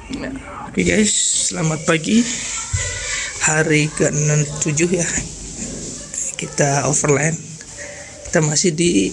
Oke guys, selamat pagi. Hari ke-7 ya. Kita overland. Kita masih di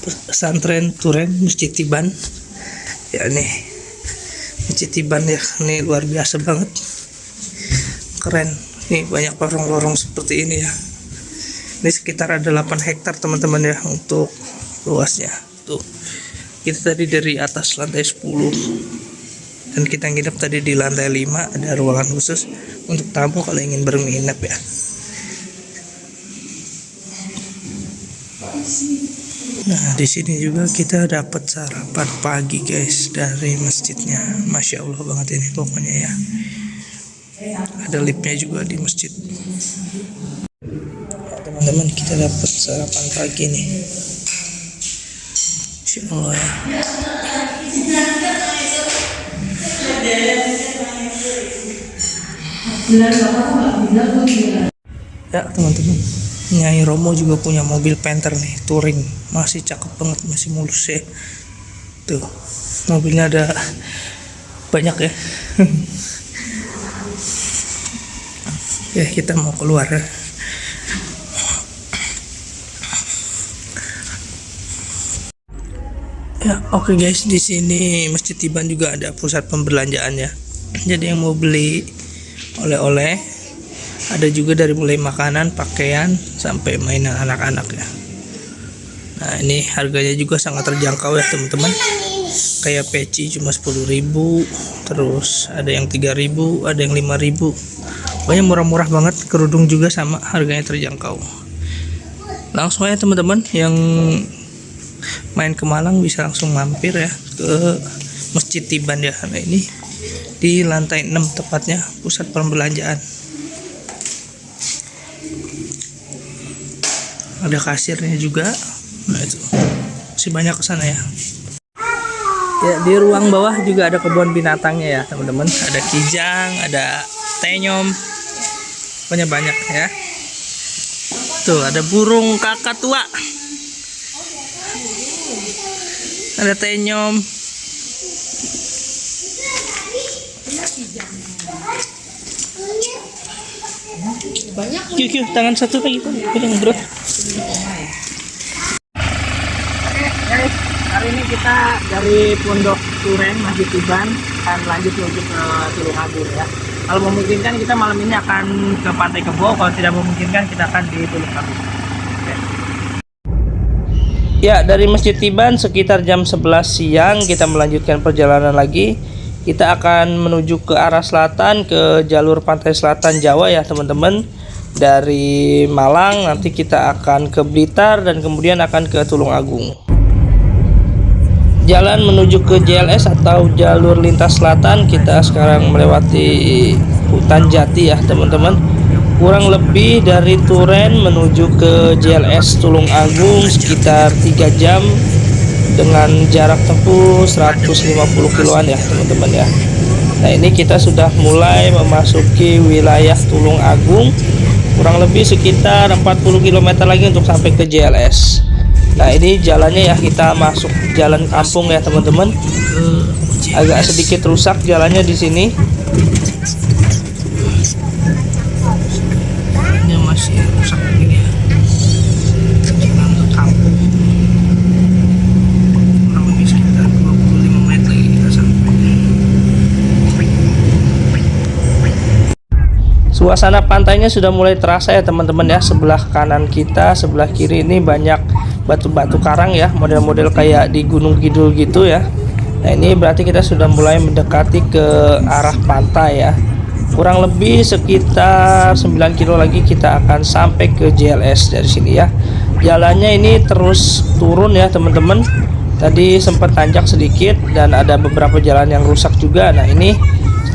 pesantren Turen Masjid Tiban. Ya nih. Masjid Tiban ya, ini luar biasa banget. Keren. Nih banyak lorong-lorong seperti ini ya. Ini sekitar ada 8 hektar teman-teman ya untuk luasnya. Tuh. Kita tadi dari atas lantai 10 dan kita nginep tadi di lantai 5, ada ruangan khusus untuk tamu kalau ingin bermenginap ya. Nah, di sini juga kita dapat sarapan pagi guys dari masjidnya. Masya Allah banget ini pokoknya ya. Ada liftnya juga di masjid. Teman-teman, kita dapat sarapan pagi nih. Masya Allah ya. Ya teman-teman, Nyai Romo juga punya mobil Panther nih, touring, masih cakep banget, masih mulus ya. Tuh, mobilnya ada banyak ya. Ya kita mau keluar ya. Ya, oke guys, di sini Masjid Tiban juga ada pusat pembelanjaan ya. Jadi yang mau beli oleh-oleh ada juga dari mulai makanan, pakaian sampai mainan anak-anak ya. Nah, ini harganya juga sangat terjangkau ya teman-teman. Kayak peci cuma 10.000, terus ada yang 3.000, ada yang 5.000. Pokoknya murah-murah banget, kerudung juga sama, harganya terjangkau. Langsung aja teman-teman yang main ke Malang bisa langsung mampir ya ke Masjid Tiban ya. Nah, ini di lantai 6 tepatnya, pusat perbelanjaan. Ada kasirnya juga. Nah, itu masih banyak kesana ya. Ya, di ruang bawah juga ada kebun binatangnya ya teman-teman. Ada kijang, ada tenyom, pokoknya banyak ya. Tuh ada burung kakak tua, ada tenyom. Banyak. Kiu, tangan satu lagi tuh, pegang bro. Oke guys, hari ini kita dari Pondok Turen Masjid Tiban akan lanjut menuju ke Tulungagung ya. Kalau memungkinkan kita malam ini akan ke Pantai Kebo, kalau tidak memungkinkan kita akan di Tulungagung. Ya, dari Masjid Tiban sekitar jam 11 siang kita melanjutkan perjalanan lagi. Kita akan menuju ke arah selatan, ke jalur pantai selatan Jawa ya teman-teman. Dari Malang nanti kita akan ke Blitar dan kemudian akan ke Tulungagung. Jalan menuju ke JLS atau jalur lintas selatan, kita sekarang melewati hutan jati ya teman-teman. Kurang lebih dari Turen menuju ke JLS Tulungagung sekitar 3 jam dengan jarak tempuh 150 kiloan ya teman-teman ya. Nah, ini kita sudah mulai memasuki wilayah Tulungagung, kurang lebih sekitar 40 km lagi untuk sampai ke JLS. Nah, ini jalannya ya, kita masuk jalan kampung ya teman-teman. Agak sedikit rusak jalannya di sini. Ini masih rusak begini ya. Jalan ke kampung. Kurang lebih sekitar 25 menit lagi kita sampai. Suasana pantainya sudah mulai terasa ya teman-teman ya. Sebelah kanan kita, sebelah kiri ini banyak batu-batu karang ya, model-model kayak di Gunung Kidul gitu ya. Nah, ini berarti kita sudah mulai mendekati ke arah pantai ya. Kurang lebih sekitar 9 kilo lagi kita akan sampai ke JLS dari sini ya. Jalannya ini terus turun ya teman-teman. Tadi sempat tanjak sedikit dan ada beberapa jalan yang rusak juga. Nah, ini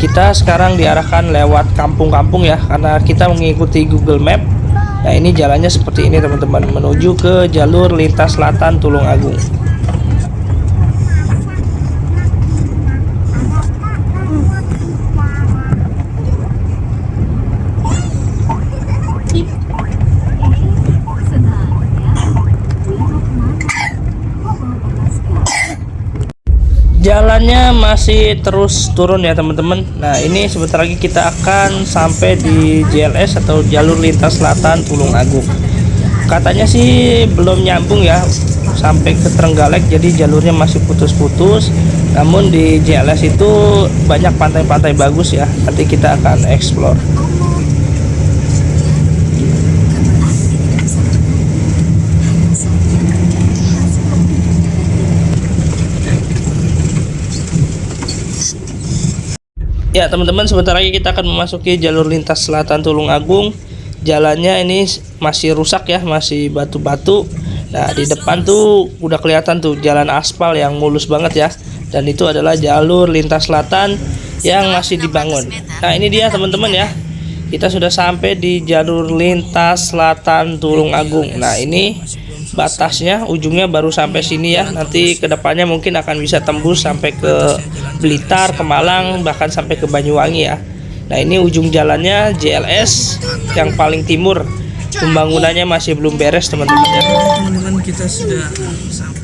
kita sekarang diarahkan lewat kampung-kampung ya, karena kita mengikuti Google Map. Nah, ini jalannya seperti ini teman-teman, menuju ke jalur lintas selatan Tulungagung. Jalannya masih terus turun ya teman-teman. Nah ini sebentar lagi kita akan sampai di JLS atau jalur lintas selatan Tulung Agung. Katanya sih belum nyambung ya sampai ke Trenggalek, jadi jalurnya masih putus-putus. Namun di JLS itu banyak pantai-pantai bagus ya, nanti kita akan explore. Ya teman-teman, sebentar lagi kita akan memasuki jalur lintas selatan Tulung Agung. Jalannya ini masih rusak ya, masih batu-batu. Nah di depan tuh udah kelihatan tuh jalan aspal yang mulus banget ya. Dan itu adalah jalur lintas selatan yang masih dibangun. Nah ini dia teman-teman ya, kita sudah sampai di jalur lintas selatan Tulung Agung. Nah ini batasnya, ujungnya baru sampai sini ya. Nanti kedepannya mungkin akan bisa tembus sampai ke Blitar, ke Malang, bahkan sampai ke Banyuwangi ya. Nah ini ujung jalannya JLS yang paling timur. Pembangunannya masih belum beres teman-teman ya. Teman-teman, kita sudah sampai.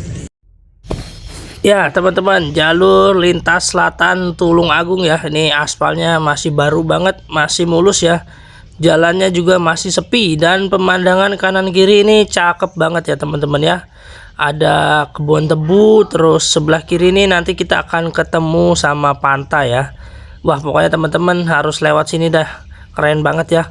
Ya teman-teman, jalur lintas selatan Tulung Agung ya. Ini aspalnya masih baru banget, masih mulus ya. Jalannya juga masih sepi dan pemandangan kanan kiri ini cakep banget ya teman-teman ya. Ada kebun tebu, terus sebelah kiri ini nanti kita akan ketemu sama pantai ya. Wah pokoknya teman-teman harus lewat sini dah, keren banget ya.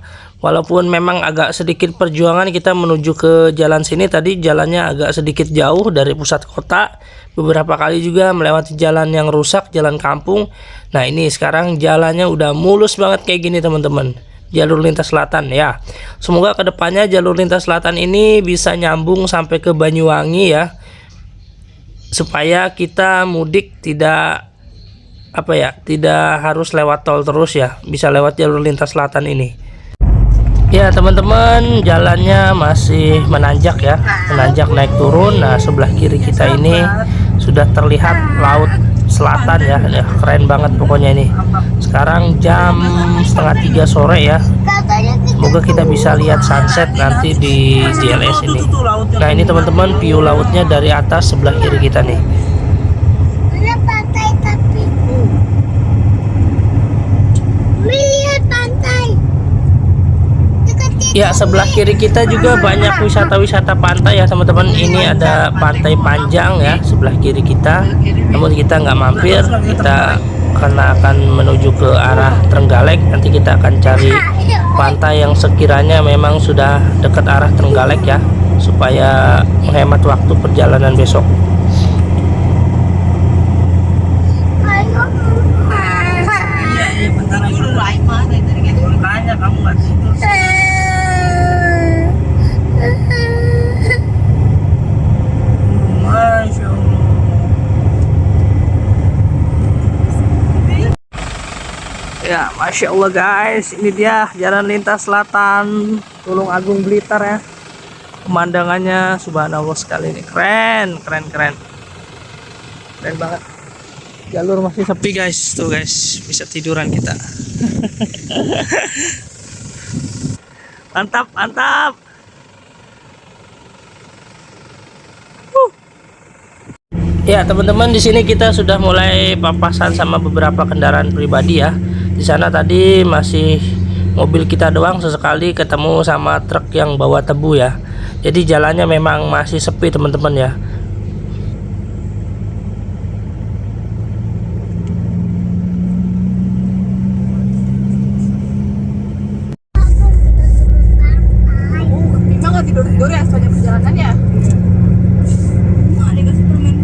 Walaupun memang agak sedikit perjuangan kita menuju ke jalan sini, tadi jalannya agak sedikit jauh dari pusat kota. Beberapa kali juga melewati jalan yang rusak, jalan kampung. Nah ini sekarang jalannya udah mulus banget kayak gini teman-teman, jalur lintas selatan ya. Semoga kedepannya jalur lintas selatan ini bisa nyambung sampai ke Banyuwangi ya, supaya kita mudik tidak tidak harus lewat tol terus ya, bisa lewat jalur lintas selatan ini ya teman-teman. Jalannya masih menanjak ya, menanjak naik turun. Nah sebelah kiri kita ini sudah terlihat laut selatan ya, keren banget pokoknya ini. Sekarang jam 2:30 sore ya, semoga kita bisa lihat sunset nanti di JLS ini. Nah ini teman-teman view lautnya dari atas sebelah kiri kita nih. Pantai tapi melihat pantai. Ya sebelah kiri kita juga banyak wisata-wisata pantai ya teman-teman. Ini ada Pantai Panjang ya sebelah kiri kita, namun kita nggak mampir, kita karena akan menuju ke arah Trenggalek. Nanti kita akan cari pantai yang sekiranya memang sudah dekat arah Trenggalek ya, supaya menghemat waktu perjalanan besok. Iya bentar lagi makanya kamu nggak tidur. Masya Allah. Ya Masya Allah guys, ini dia jalan lintas selatan Tulung Agung Blitar ya. Pemandangannya subhanallah sekali ini, keren banget. Jalur masih sepi guys, tuh guys, bisa tiduran kita. Mantap. Ya teman-teman, di sini kita sudah mulai papasan sama beberapa kendaraan pribadi ya. Di sana tadi masih mobil kita doang, sesekali ketemu sama truk yang bawa tebu ya. Jadi jalannya memang masih sepi teman-teman ya. Memang tidur ya soalnya perjalanannya. Dikasih permen.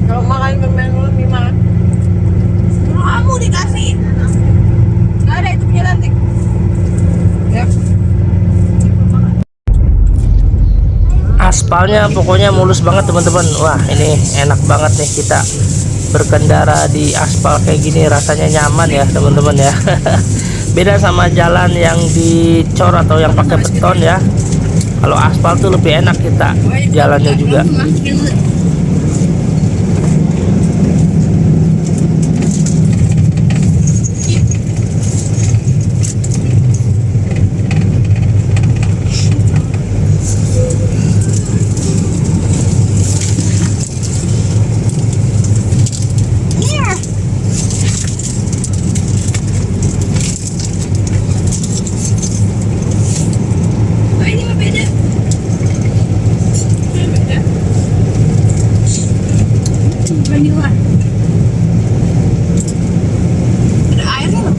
Kalau makan permen lu Mima. Kamu dikasih. Enggak ada, itu punya Lantik. Yep. Aspalnya pokoknya mulus banget teman-teman. Wah ini enak banget nih kita berkendara di aspal kayak gini, rasanya nyaman ya teman-teman ya. Beda sama jalan yang dicor atau yang pakai beton ya. Kalau aspal tuh lebih enak kita jalannya juga. Ada airnya loh.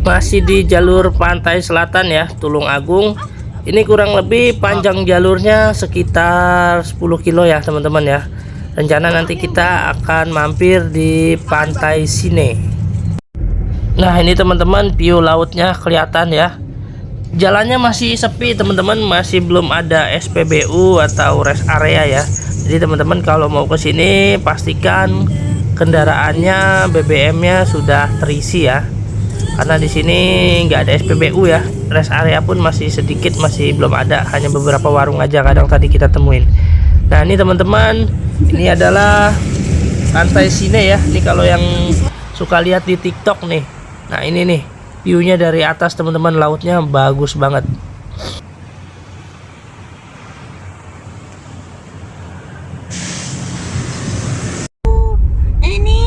Masih di jalur pantai selatan ya, Tulung Agung. Ini kurang lebih panjang jalurnya sekitar 10 kilo ya teman-teman ya. Rencana nanti kita akan mampir di Pantai Sine. Nah ini teman-teman, view lautnya kelihatan ya. Jalannya masih sepi teman-teman, masih belum ada SPBU atau rest area ya. Jadi teman-teman kalau mau ke sini pastikan kendaraannya BBM-nya sudah terisi ya. Karena di sini nggak ada SPBU ya, rest area pun masih sedikit, masih belum ada, hanya beberapa warung aja kadang tadi kita temuin. Nah ini teman-teman, ini adalah Pantai Sine ya. Ini kalau yang suka lihat di TikTok nih, nah ini nih viewnya dari atas teman-teman, lautnya bagus banget. Ini.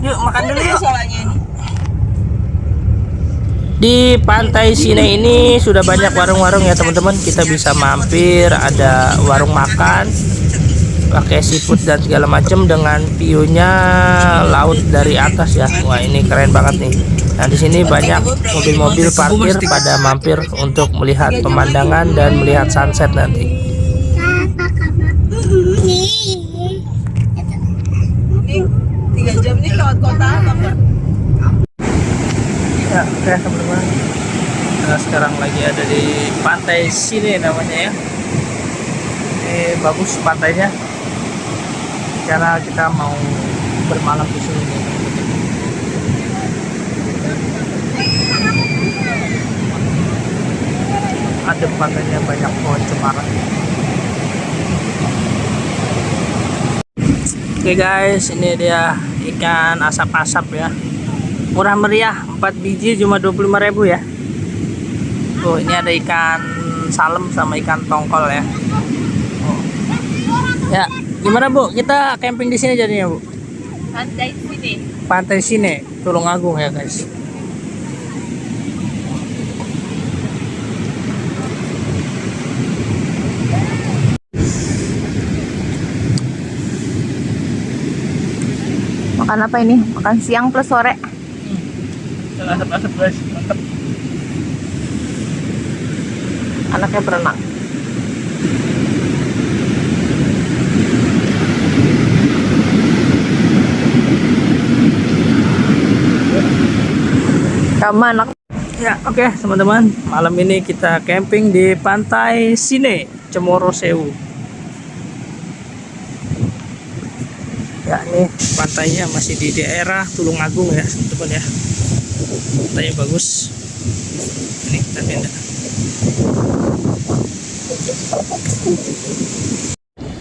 Yuk makan dulu yuk. Soalnya ini. Di Pantai Sine ini sudah banyak warung-warung ya teman-teman, kita bisa mampir, ada warung makan pakai seafood dan segala macam dengan view-nya laut dari atas ya. Wah ini keren banget nih. Nah di sini banyak mobil-mobil parkir pada mampir untuk melihat pemandangan dan melihat sunset nanti. Ini 3 jam nih lewat kota Bang. Ya, oke teman-teman. Nah, sekarang lagi ada di Pantai Sine namanya ya. Ini bagus pantainya. Karena kita mau bermalam di sini nih. Ada pantainya, banyak pohon cemara. Oke guys, ini dia ikan asap-asap ya. Murah meriah, 4 biji cuma 25.000 ya. Oh, ini ada ikan salem sama ikan tongkol ya. Oh. Ya, gimana Bu? Kita camping di sini jadinya Bu. Pantai sini. Pantai Sine, Tulung Agung ya guys. Makan apa ini? Makan siang plus sore. Asap-asap guys, mantap. Anaknya berenang. Kamu anak. Ya, oke teman-teman. Malam ini kita camping di Pantai Sine, Cemoro Sewu. Ya, ini pantainya masih di daerah Tulung Agung ya, teman-teman ya. Pantainya bagus. Ini kita tenda.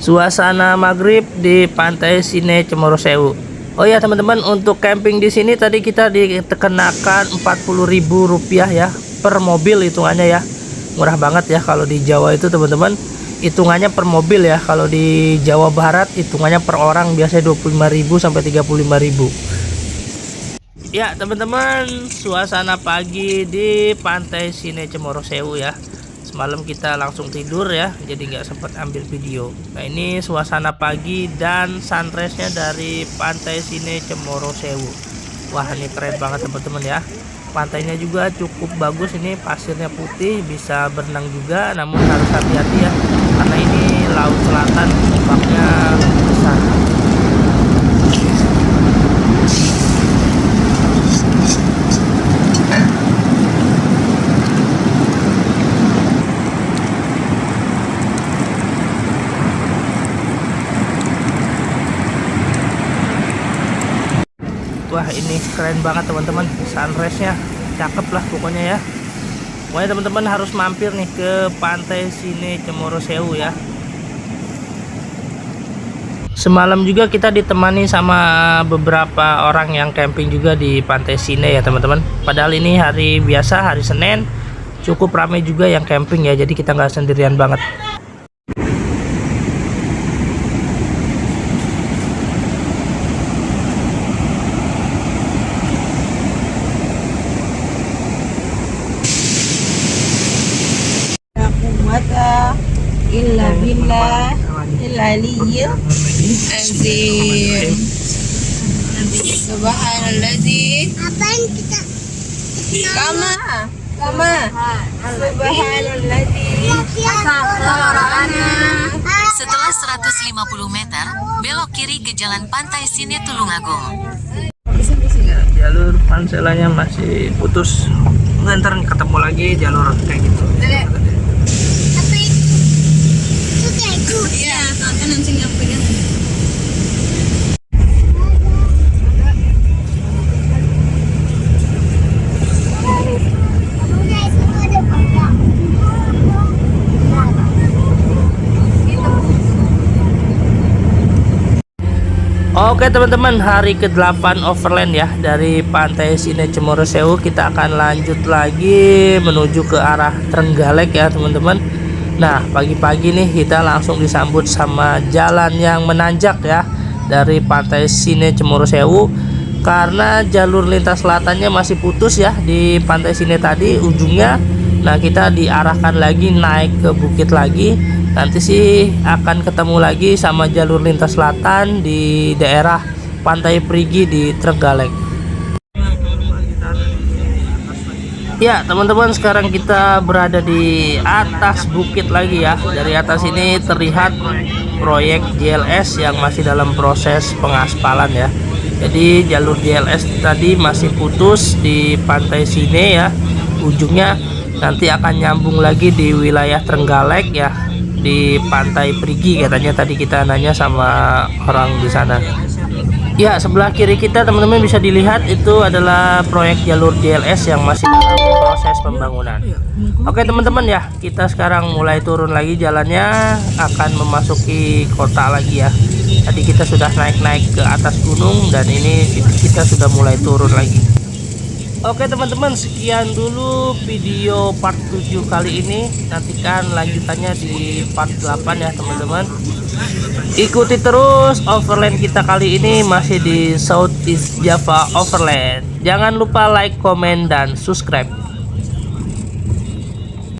Suasana maghrib di Pantai Sine Cemoro Sewu. Oh ya teman-teman, untuk camping di sini tadi kita dikenakan Rp40.000 ya per mobil hitungannya ya. Murah banget ya kalau di Jawa itu teman-teman. Hitungannya per mobil ya. Kalau di Jawa Barat hitungannya per orang biasanya 25.000 sampai 35.000. Ya teman-teman, suasana pagi di Pantai Sine Cemoro Sewu ya. Semalam kita langsung tidur ya, jadi nggak sempat ambil video. Nah ini suasana pagi dan sunrise-nya dari Pantai Sine Cemoro Sewu. Wah ini keren banget teman-teman ya. Pantainya juga cukup bagus, ini pasirnya putih, bisa berenang juga, namun harus hati-hati ya, karena ini laut selatan, ombaknya besar. Wah ini keren banget teman-teman, sunrise-nya cakep lah pokoknya ya. Pokoknya teman-teman harus mampir nih ke Pantai Sine Cemoro Sewu ya. Semalam juga kita ditemani sama beberapa orang yang camping juga di Pantai Sine ya teman-teman. Padahal ini hari biasa, hari Senin, cukup ramai juga yang camping ya, jadi kita nggak sendirian banget. Azim. Subhanalladzi. Apaan kita? Kama. Subhanalladzi. Setelah 150 meter, belok kiri ke Jalan Pantai Sine Tulungagung. Jalur panselanya masih putus. Ntar ketemu lagi jalur kayak gitu. Tapi itu kayak itu. Iya, kan nanti yang pegang. Oke teman-teman, hari ke-8 overland ya dari Pantai Sine Cemoro Sewu. Kita akan lanjut lagi menuju ke arah Trenggalek ya teman-teman. Nah, pagi-pagi nih kita langsung disambut sama jalan yang menanjak ya dari Pantai Sine Cemoro Sewu, karena jalur lintas selatannya masih putus ya di Pantai Sine tadi ujungnya. Nah, kita diarahkan lagi naik ke bukit lagi. Nanti sih akan ketemu lagi sama jalur lintas selatan di daerah Pantai Perigi di Trenggalek. Ya teman-teman, sekarang kita berada di atas bukit lagi ya. Dari atas ini terlihat proyek JLS yang masih dalam proses pengaspalan ya. Jadi jalur JLS tadi masih putus di Pantai Sine ya. Ujungnya nanti akan nyambung lagi di wilayah Trenggalek ya, di Pantai Perigi katanya, tadi kita nanya sama orang di sana. Ya, sebelah kiri kita teman-teman bisa dilihat itu adalah proyek jalur JLS yang masih dalam proses pembangunan. Oke teman-teman ya, kita sekarang mulai turun lagi jalannya, akan memasuki kota lagi ya. Tadi kita sudah naik-naik ke atas gunung dan ini kita sudah mulai turun lagi. Oke teman-teman, sekian dulu video part 7 kali ini. Nantikan lanjutannya di part 8 ya teman-teman. Ikuti terus overland kita kali ini masih di Southeast Java Overland. Jangan lupa like, komen, dan subscribe.